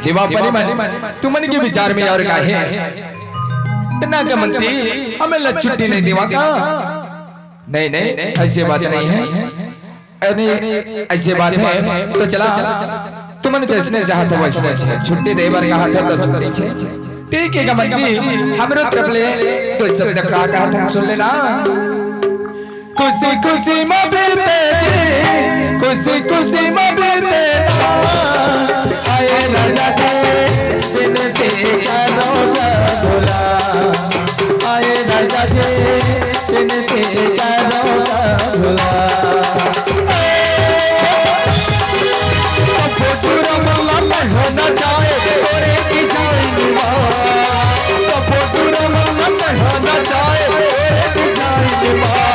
दिवा परिमल तुमन के विचार में और काहे इतना का मंत्री हमें छुट्टी नहीं दिवा का? नहीं नहीं ऐसी बात नहीं है, अरे ऐसी बात है तो चला तुमने जैसने चाहा तो वैसने छुट्टी देवर कहा था तो छुट्टी छे ठीक है मंत्री हमरो तरफ ले तो सब ने कहा था सुन लेना। खुशी खुशी में बीते जी खुशी खुशी में बीते आए राजा के दिन से करो भोला आए राजा के दिन से करो भोला फोटूरा मोला में होना चाहे तोरे की जानी माँ फोटूरा मोला में होना चाहे तोरे की जानी माँ